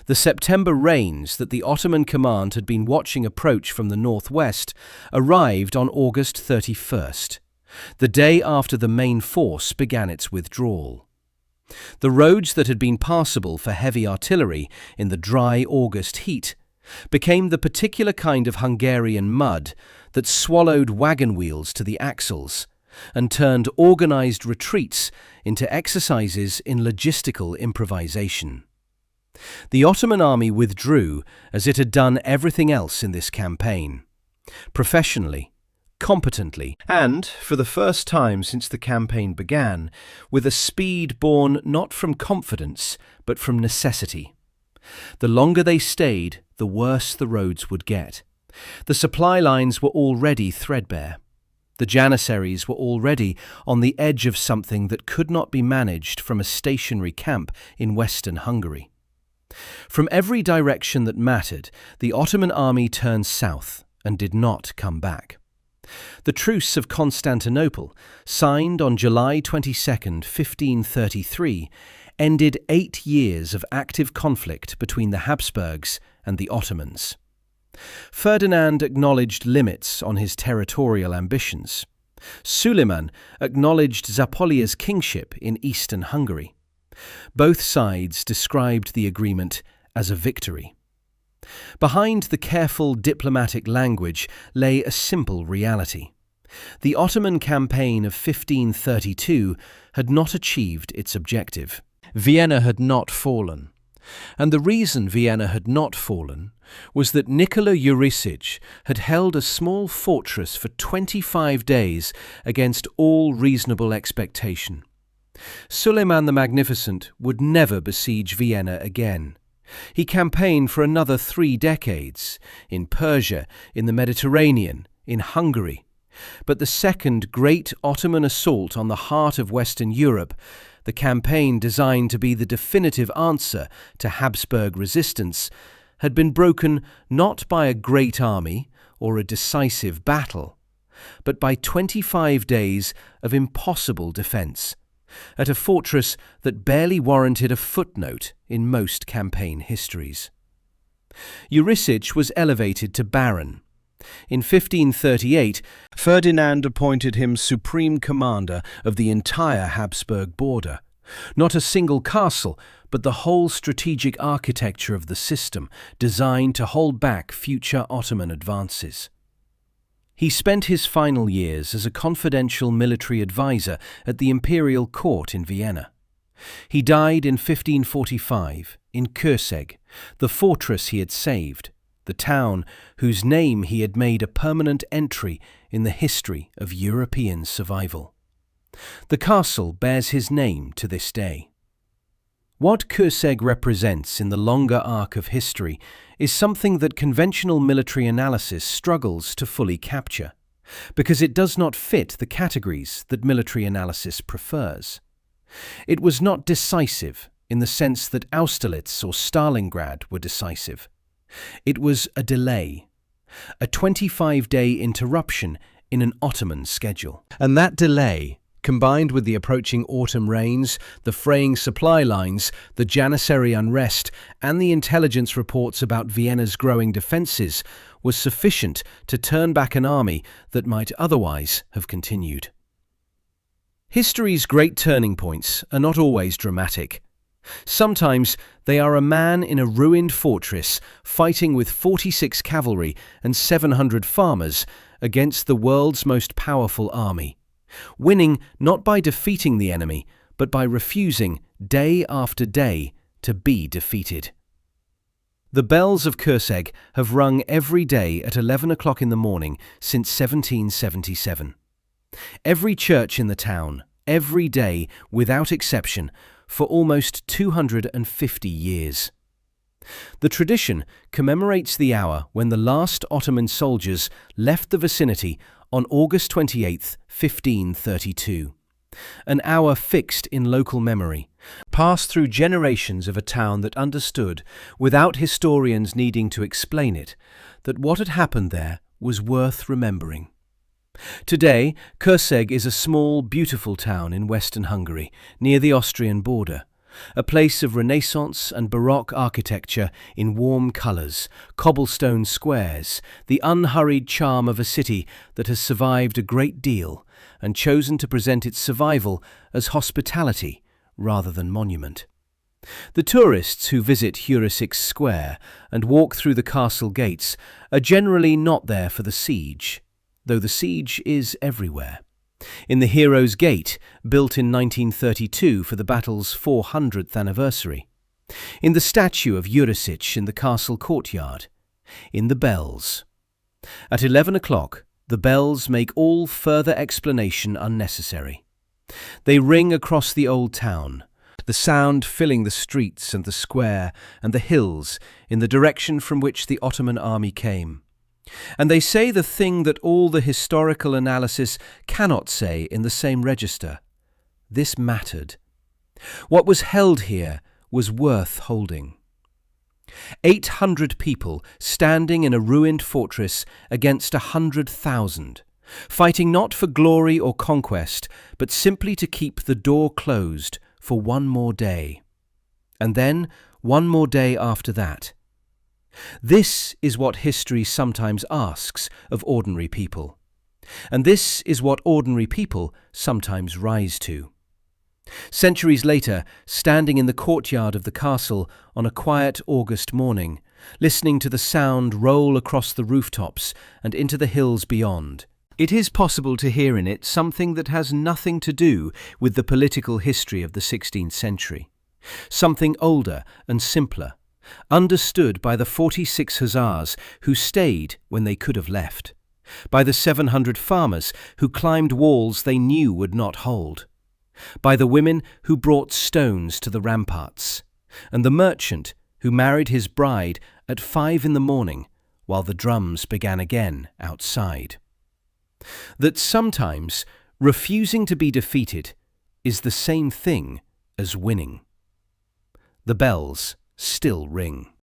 The September rains that the Ottoman command had been watching approach from the northwest arrived on August 31st, the day after the main force began its withdrawal. The roads that had been passable for heavy artillery in the dry August heat became the particular kind of Hungarian mud that swallowed wagon wheels to the axles and turned organized retreats into exercises in logistical improvisation. The Ottoman army withdrew as it had done everything else in this campaign, professionally, competently, and, for the first time since the campaign began, with a speed born not from confidence but from necessity. The longer they stayed, the worse the roads would get. The supply lines were already threadbare. The janissaries were already on the edge of something that could not be managed from a stationary camp in western Hungary. From every direction that mattered, the Ottoman army turned south and did not come back. The Truce of Constantinople, signed on July 22, 1533, ended 8 years of active conflict between the Habsburgs and the Ottomans. Ferdinand acknowledged limits on his territorial ambitions. Suleiman acknowledged Zapolia's kingship in eastern Hungary. Both sides described the agreement as a victory. Behind the careful diplomatic language lay a simple reality. The Ottoman campaign of 1532 had not achieved its objective. Vienna had not fallen. And the reason Vienna had not fallen was that Nikola Jurišić had held a small fortress for 25 days against all reasonable expectation. Suleiman the Magnificent would never besiege Vienna again. He campaigned for another 3 decades, in Persia, in the Mediterranean, in Hungary. But the second great Ottoman assault on the heart of Western Europe, the campaign designed to be the definitive answer to Habsburg resistance, had been broken not by a great army or a decisive battle, but by 25 days of impossible defence, at a fortress that barely warranted a footnote in most campaign histories. Jurišić was elevated to baron. In 1538, Ferdinand appointed him supreme commander of the entire Habsburg border. Not a single castle, but the whole strategic architecture of the system designed to hold back future Ottoman advances. He spent his final years as a confidential military advisor at the Imperial court in Vienna. He died in 1545 in Kőszeg, the fortress he had saved, the town whose name he had made a permanent entry in the history of European survival. The castle bears his name to this day. What Kőszeg represents in the longer arc of history is something that conventional military analysis struggles to fully capture, because it does not fit the categories that military analysis prefers. It was not decisive in the sense that Austerlitz or Stalingrad were decisive. It was a delay, a 25-day interruption in an Ottoman schedule. And that delay, Combined with the approaching autumn rains, the fraying supply lines, the Janissary unrest, and the intelligence reports about Vienna's growing defences, was sufficient to turn back an army that might otherwise have continued. History's great turning points are not always dramatic. Sometimes they are a man in a ruined fortress fighting with 46 cavalry and 700 farmers against the world's most powerful army, winning not by defeating the enemy, but by refusing day after day to be defeated. The bells of Kőszeg have rung every day at 11 o'clock in the morning since 1777. Every church in the town, every day, without exception, for almost 250 years. The tradition commemorates the hour when the last Ottoman soldiers left the vicinity on August 28, 1532. An hour fixed in local memory, passed through generations of a town that understood, without historians needing to explain it, that what had happened there was worth remembering. Today, Kőszeg is a small, beautiful town in western Hungary, near the Austrian border, a place of Renaissance and Baroque architecture in warm colours, cobblestone squares, the unhurried charm of a city that has survived a great deal and chosen to present its survival as hospitality rather than monument. The tourists who visit Jurišić Square and walk through the castle gates are generally not there for the siege, though the siege is everywhere. In the Heroes' Gate, built in 1932 for the battle's 400th anniversary. In the statue of Jurišić in the castle courtyard. In the bells. At 11 o'clock, the bells make all further explanation unnecessary. They ring across the old town, the sound filling the streets and the square and the hills in the direction from which the Ottoman army came. And they say the thing that all the historical analysis cannot say in the same register. This mattered. What was held here was worth holding. 800 people standing in a ruined fortress against 100,000, fighting not for glory or conquest, but simply to keep the door closed for one more day. And then one more day after that. This is what history sometimes asks of ordinary people. And this is what ordinary people sometimes rise to. Centuries later, standing in the courtyard of the castle on a quiet August morning, listening to the sound roll across the rooftops and into the hills beyond, it is possible to hear in it something that has nothing to do with the political history of the 16th century. Something older and simpler, understood by the 46 hussars who stayed when they could have left, by the 700 farmers who climbed walls they knew would not hold, by the women who brought stones to the ramparts, and the merchant who married his bride at 5 in the morning while the drums began again outside. That sometimes refusing to be defeated is the same thing as winning. The bells still ring.